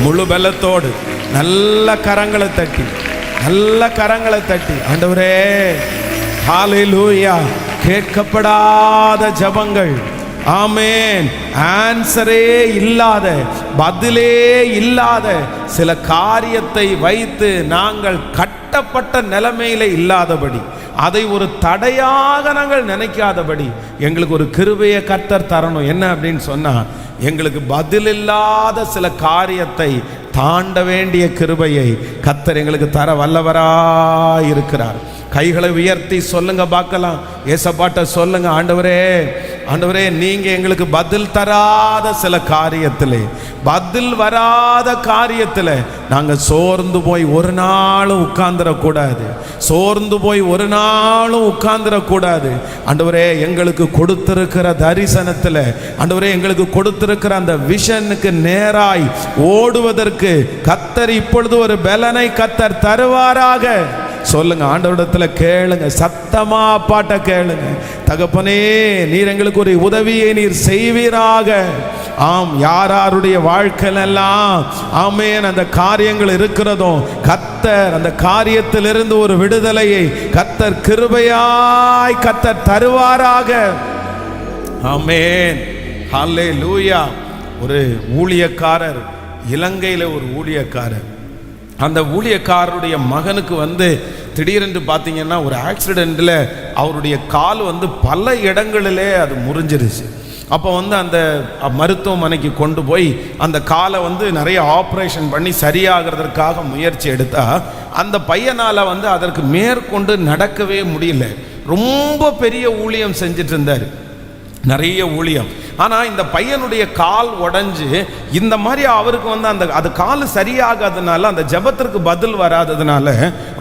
முழு பலத்தோடு நல்ல கரங்களை தட்டி, நல்ல கரங்களை தட்டி, ஆண்டவரே ஹல்லேலூயா. கேட்கப்படாத ஜெபங்கள், ஆமென், ஆன்சரே இல்லாத, பதிலே இல்லாத சில காரியத்தை வைத்து நாங்கள் கட்டப்பட்ட நிலைமையில இல்லாதபடி, அதை ஒரு தடையாக நாங்கள் நினைக்காதபடி எங்களுக்கு ஒரு கிருபையை கர்த்தர் தரணும். என்ன அப்படின்னு சொன்னா, எங்களுக்கு பதில் இல்லாத சில காரியத்தை தாண்ட வேண்டிய கிருபையை கர்த்தர் எங்களுக்கு தர வல்லவராய் இருக்கிறார். கைகளை உயர்த்தி சொல்லுங்க பார்க்கலாம். ஏசப்பாட்ட சொல்லுங்க, ஆண்டவரே, ஆண்டவரே, நீங்க எங்களுக்கு பதில் தராத சில காரியத்திலே, பதில் வராத காரியத்தில் நாங்கள் சோர்ந்து போய் ஒரு நாளும் உட்கார்ந்துடக்கூடாது, சோர்ந்து போய் ஒரு நாளும் உட்கார்ந்துடக்கூடாது. ஆண்டவரே, எங்களுக்கு கொடுத்திருக்கிற தரிசனத்தில், ஆண்டவரே, எங்களுக்கு கொடுத்திருக்கிற அந்த விஷனுக்கு நேராய் ஓடுவதற்கு கர்த்தர் இப்பொழுது ஒரு பலனை கர்த்தர் தருவாராக. சொல்லுங்க, ஆண்டவரிடத்துல கேளுங்க, சத்தமா அப்பாட்ட கேளுங்க. தகப்பனே, நீர் எங்களுக்கு ஒரு உதவியை நீர் செய்வீராக. ஆம், யாருடைய வாழ்க்கையிலெல்லாம் ஆமென் அந்த காரியங்கள் இருக்கிறதோ, கர்த்தர் அந்த காரியத்திலிருந்து ஒரு விடுதலையை கர்த்தர் கிருபையாய் கர்த்தர் தருவாராக. ஆமென், ஹல்லேலூயா. ஒரு ஊழியக்காரர், இலங்கையில் ஒரு ஊழியக்காரர், அந்த ஊழியக்காரருடைய மகனுக்கு திடீரென்று பார்த்தீங்கன்னா ஒரு ஆக்சிடெண்ட்டில் அவருடைய கால் பல இடங்களிலே அது முறிஞ்சிருச்சு. அப்போ அந்த மருத்துவமனைக்கு கொண்டு போய் அந்த காலை நிறைய ஆப்ரேஷன் பண்ணி சரியாகிறதுக்காக முயற்சி எடுத்தா அந்த பையனால் அதற்கு மேற்கொண்டு நடக்கவே முடியல. ரொம்ப பெரிய ஊழியம் செஞ்சிட்டு இருந்தார், நிறைய ஊழியம். ஆனால் இந்த பையனுடைய கால் உடைஞ்சு இந்த மாதிரி அவருக்கு அது கால் சரியாகாததுனால, அந்த ஜெபத்திற்கு பதில் வராததுனால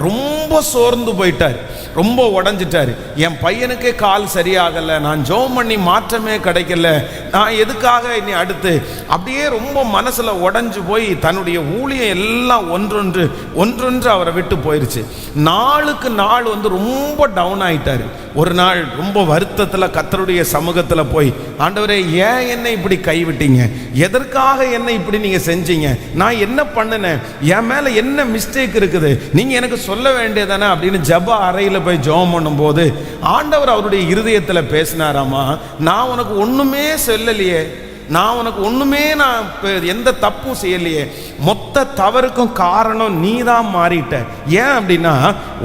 ரொம்ப சோர்ந்து போயிட்டார், ரொம்ப உடஞ்சிட்டார். என் பையனுக்கே கால் சரியாகலை, நான் ஜெபம் பண்ணி மாற்றமே கிடைக்கல, நான் எதுக்காக இனி அடுத்து, அப்படியே ரொம்ப மனசில் உடஞ்சு போய் தன்னுடைய ஊழியம் எல்லாம் ஒன்றொன்று அவரை விட்டு போயிடுச்சு. நாளுக்கு நாள் ரொம்ப டவுன் ஆயிட்டார். ஒரு நாள் ரொம்ப வருத்தத்தில் கர்த்தருடைய சமூகத்தில் போய், ஆண்டவரே, ஏன் என்னை இப்படி கைவிட்டீங்க, எதற்காக என்னை இப்படி நீங்கள் செஞ்சீங்க, நான் என்ன பண்ணினேன், என் மேலே என்ன மிஸ்டேக் இருக்குது, நீங்கள் எனக்கு சொல்ல வேண்டியதானே அப்படின்னு ஜெப அறையில் போய் ஜெபம் பண்ணும்போது ஆண்டவர் அவருடைய இருதயத்தில் பேசினாராமா, நான் உனக்கு ஒன்றுமே சொல்லலையே, நான் உனக்கு ஒன்றுமே, நான் எந்த தப்பும் செய்யலையே, மொத்த தவறுக்கும் காரணம் நீ தான் மாறிட்ட. ஏன் அப்படின்னா,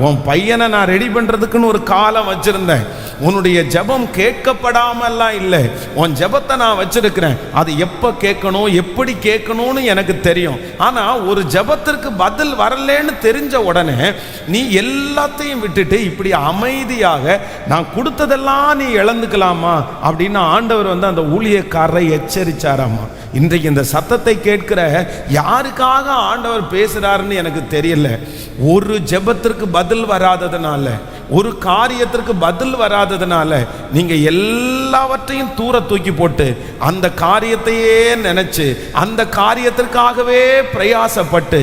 உன் பையனை நான் ரெடி பண்ணுறதுக்குன்னு ஒரு காலம் வச்சுருந்தேன், உன்னுடைய ஜெபம் கேட்கப்படாமல்லாம் இல்லை, உன் ஜெபத்தை நான் வச்சிருக்கிறேன், அது எப்போ கேட்கணும் எப்படி கேட்கணும்னு எனக்கு தெரியும். ஆனால் ஒரு ஜெபத்திற்கு பதில் வரலன்னு தெரிஞ்ச உடனே நீ எல்லாத்தையும் விட்டுட்டு இப்படி அமைதியாக நான் கொடுத்ததெல்லாம் நீ இழந்துக்கலாமா அப்படின்னு ஆண்டவர் அந்த ஊழியக்காரரை எச்சரிச்சாராமா. இன்றைக்கு இந்த சத்தத்தை கேட்கிற யாருக்காக ஆண்டவர் பேசுறாருன்னு எனக்கு தெரியல. ஒரு ஜெபத்திற்கு பதில் வராததுனால, ஒரு காரியத்திற்கு பதில் வராததுனால நீங்க எல்லாவற்றையும் தூர தூக்கி போட்டு அந்த காரியத்தையே நினைச்சு அந்த காரியத்திற்காகவே பிரயாசப்பட்டு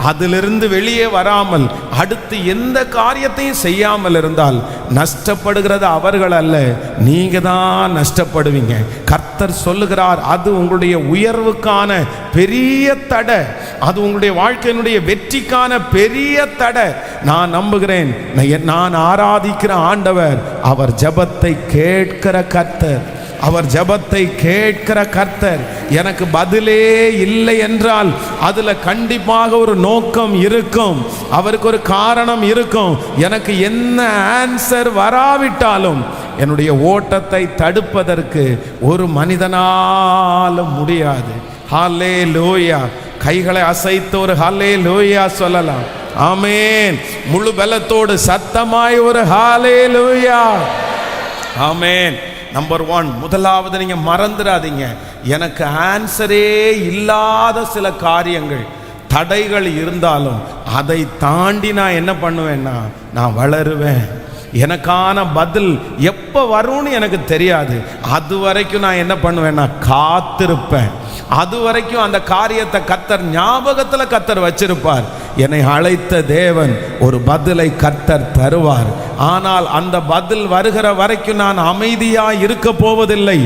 அதிலிருந்து வெளியே வராமல் அடுத்து எந்த காரியத்தையும் செய்யாமல் இருந்தால் நஷ்டப்படுகிறது அவர்கள் அல்ல, நீங்க தான் நஷ்டப்படுவீங்க. கர்த்தர் சொல்லுகிறார், அது உங்களுடைய உயர்வுக்கான பெரிய தடை, அது உங்களுடைய வாழ்க்கையினுடைய வெற்றிக்கான பெரிய தடை. நான் நம்புகிறேன், நான் ஆராதிக்கிற ஆண்டவர் அவர் ஜெபத்தை கேட்கிற கர்த்தர், அவர் ஜெபத்தை கேட்கிற கர்த்தர். எனக்கு பதிலே இல்லை என்றால் அதுல கண்டிப்பாக ஒரு நோக்கம் இருக்கும், அவருக்கு ஒரு காரணம் இருக்கும். எனக்கு என்ன ஆன்சர் வராவிட்டாலும் என்னுடைய ஓட்டத்தை தடுப்பதற்கு ஒரு மனிதனாலும் முடியாது. ஹல்லேலூயா. கைகளை அசைத்து ஒரு ஹல்லேலூயா சொல்லலாம். ஆமென். முழு பலத்தோடு சத்தமாய் ஒரு ஹல்லேலூயா. ஆமென். நம்பர் 1, முதலாவது நீங்க மறந்துடாதீங்க, எனக்கு ஆன்சரே இல்லாத சில காரியங்கள், தடைகள் இருந்தாலும் அதை தாண்டி நான் என்ன பண்ணுவேன்னா, நான் வளருவேன். எனக்கான பதில் எப்போ வரும்னு எனக்கு தெரியாது, அது வரைக்கும் நான் என்ன பண்ணுவேன்னா காத்திருப்பேன். அது வரைக்கும் அந்த காரியத்தை கர்த்தர் ஞாபகத்துல கர்த்தர் வச்சிருப்பார். என்னை அழைத்த தேவன் ஒரு பதிலை கர்த்தர் தருவார். ஆனால் அந்த பதில் வருகிற வரைக்கும் நான் அமைதியா இருக்க போவதில்லை.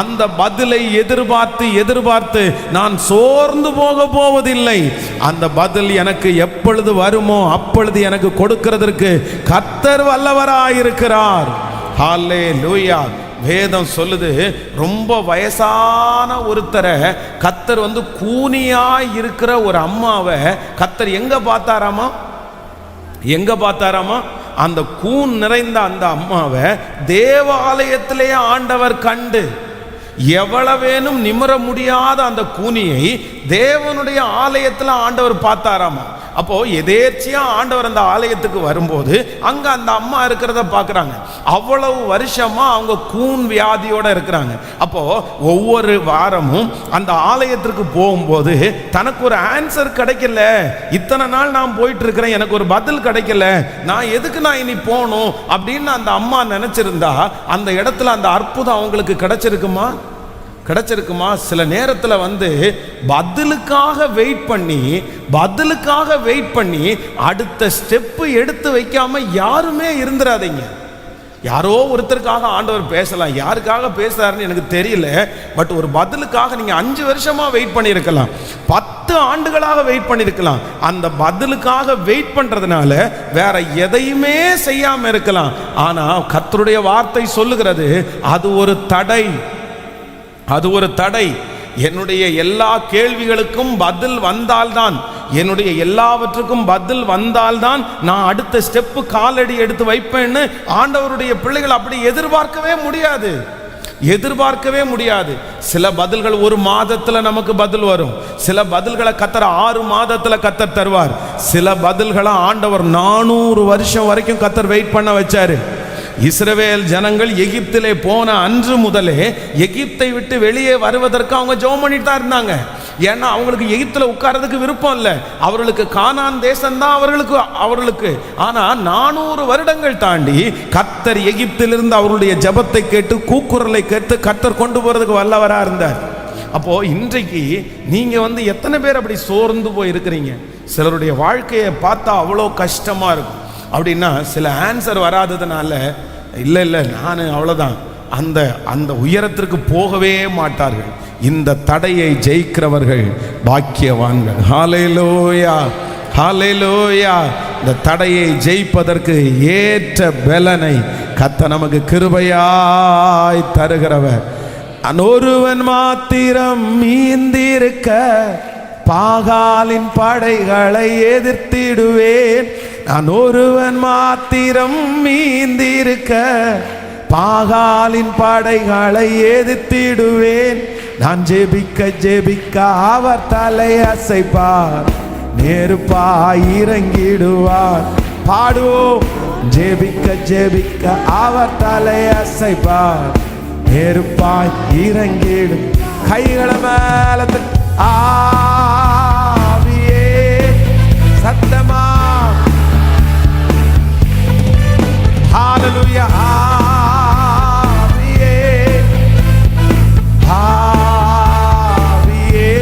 அந்த பதிலை எதிர்பார்த்து எதிர்பார்த்து நான் சோர்ந்து போக போவதில்லை. அந்த பதில் எனக்கு எப்பொழுது வருமோ அப்பொழுது எனக்கு கொடுக்கிறதற்கு கர்த்தர் வல்லவராயிருக்கிறார். ஹல்லேலூயா. வேதம் சொல்லுது, ரொம்ப வயசான ஒருத்தரை கர்த்தர் கூனியாய் இருக்கிற ஒரு அம்மாவை கர்த்தர் எங்க பார்த்தாராமா? அந்த கூன் நிறைந்த அந்த அம்மாவை தேவாலயத்திலேயே ஆண்டவர் கண்டு, எவ்வளவேனும் நிமிர முடியாத அந்த கூனியை தேவனுடைய ஆலயத்தில் ஆண்டவர் பார்த்தாராமா. அப்போ எதேர்ச்சியா ஆண்டவர் அந்த ஆலயத்துக்கு வரும்போது அங்க அந்த அம்மா இருக்கிறத பார்க்குறாங்க. அவ்வளவு வருஷமா அவங்க கூன் வியாதியோட இருக்கிறாங்க. அப்போ ஒவ்வொரு வாரமும் அந்த ஆலயத்திற்கு போகும்போது தனக்கு ஒரு ஆன்சர் கிடைக்கல, இத்தனை நாள் நான் போயிட்டு இருக்கிறேன், எனக்கு ஒரு பதில் கிடைக்கல, நான் எதுக்கு நான் இனி போகணும் அப்படின்னு அந்த அம்மா நினைச்சிருந்தா அந்த இடத்துல அந்த அற்புதம் அவங்களுக்கு கிடைச்சிருக்குமா? சில நேரத்தில் பதிலுக்காக வெயிட் பண்ணி அடுத்த ஸ்டெப்பு எடுத்து வைக்காம யாருமே இருந்துடாதீங்க. யாரோ ஒருத்தருக்காக ஆண்டவர் பேசலாம், யாருக்காக பேசுறாருன்னு எனக்கு தெரியல. பட் ஒரு பதிலுக்காக நீங்க 5 வருஷமா வெயிட் பண்ணியிருக்கலாம், 10 ஆண்டுகளாக வெயிட் பண்ணியிருக்கலாம். அந்த பதிலுக்காக வெயிட் பண்றதுனால வேற எதையுமே செய்யாம இருக்கலாம். ஆனா கர்த்தருடைய வார்த்தை சொல்லுகிறது, அது ஒரு தடை. என்னுடைய எல்லா கேள்விகளுக்கும் பதில் வந்தால்தான், என்னுடைய எல்லாவற்றுக்கும் பதில் வந்தால்தான் நான் அடுத்த ஸ்டெப்பு காலடி எடுத்து வைப்பேன்னு ஆண்டவருடைய பிள்ளைகள் அப்படி எதிர்பார்க்கவே முடியாது. சில பதில்கள் 1 மாதத்துல நமக்கு பதில் வரும். சில பதில்களை கர்த்தர் 6 மாதத்துல கர்த்தர் தருவார். சில பதில்களை ஆண்டவர் 400 வருஷம் வரைக்கும் கர்த்தர் வெயிட் பண்ண வச்சாரு. இஸ்ரவேல் ஜனங்கள் எகிப்திலே போன அன்று முதலே எகிப்தை விட்டு வெளியே வருவதற்கு அவங்க ஜெபம் பண்ணிட்டு தான் இருந்தாங்க. ஏன்னா அவங்களுக்கு எகிப்தில் உட்கார்றதுக்கு விருப்பம் இல்லை, அவர்களுக்கு கானான் தேசம்தான் அவர்களுக்கு. ஆனா 400 வருடங்கள் தாண்டி கர்த்தர் எகிப்திலிருந்து அவருடைய ஜெபத்தை கேட்டு கூக்குரலை கேட்டு கர்த்தர் கொண்டு போறதுக்கு வல்லவரா இருந்தார். அப்போ இன்றைக்கு நீங்க எத்தனை பேர் அப்படி சோர்ந்து போய் இருக்கிறீங்க? சிலருடைய வாழ்க்கையை பார்த்தா அவ்வளோ கஷ்டமா இருக்கும். அப்படின்னா சில ஆன்சர் வராததுனால இல்லை நான் அவ்வளோதான், அந்த உயரத்திற்கு போகவே மாட்டார்கள். இந்த தடையை ஜெயிக்கிறவர்கள் பாக்கியவான்கள். ஹல்லேலூயா, ஹல்லேலூயா. இந்த தடையை ஜெயிப்பதற்கு ஏற்ற பலனை கர்த்தர் நமக்கு கிருபையாய் தருகிறவர். ஒருவன் மாத்திரம் மீந்திருக்க பாகாலின் படைகளை எதிர்த்திடுவேன். நான் ஒருவன் மாத்திரம் மீந்திருக்க பாகாலின் படைகளை எதிர்த்திடுவேன். நான் ஜெபிக்க அவர் தலை அசைப்பார், நெருப்பாய் இறங்கிடுவார். பாடுவோம், ஜெபிக்க அவர் தலை அசைப்பார், நெருப்பாய் இறங்கிடும். கைகளை மேல ஆவியே சத்தமா ஹல்லேலூயா. ஆவியே ஆவியே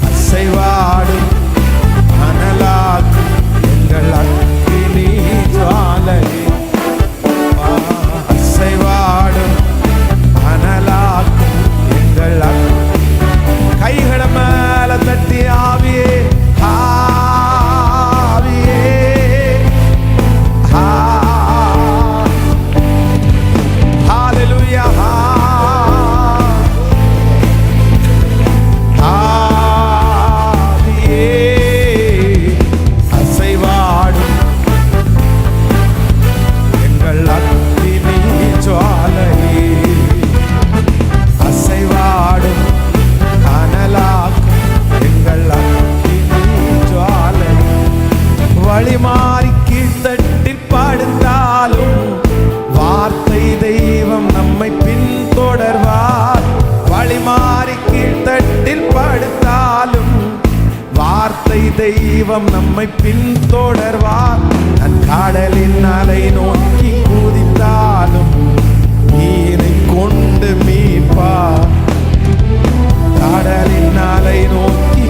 அசைவாடும் அனலாக்கும் எங்கள் அக்கினி ஜுவாலையே. அசைவாடும் அனலாக்கும் எங்கள் கைகளை மேல தட்டி ஆவியே ஆவியே ஹல்லேலூயா. ஆவியே அசைவாடும் எங்கள் அக்கினி ஜுவாலையே. அசைவாடும் வழிமாறி கீழ்த்தட்டில் படுத்தாலும் வார்த்தை தெய்வம் நம்மை பின்தொடர்வார். வழிமாறி கீழ்த்தட்டில் படுத்தாலும் வார்த்தை தெய்வம் நம்மை பின்தொடர்வார். நான் கடலின் அலை நோக்கி குதித்தாலும் நீரை கொண்டு மீட்பார். கடலின் அலை நோக்கி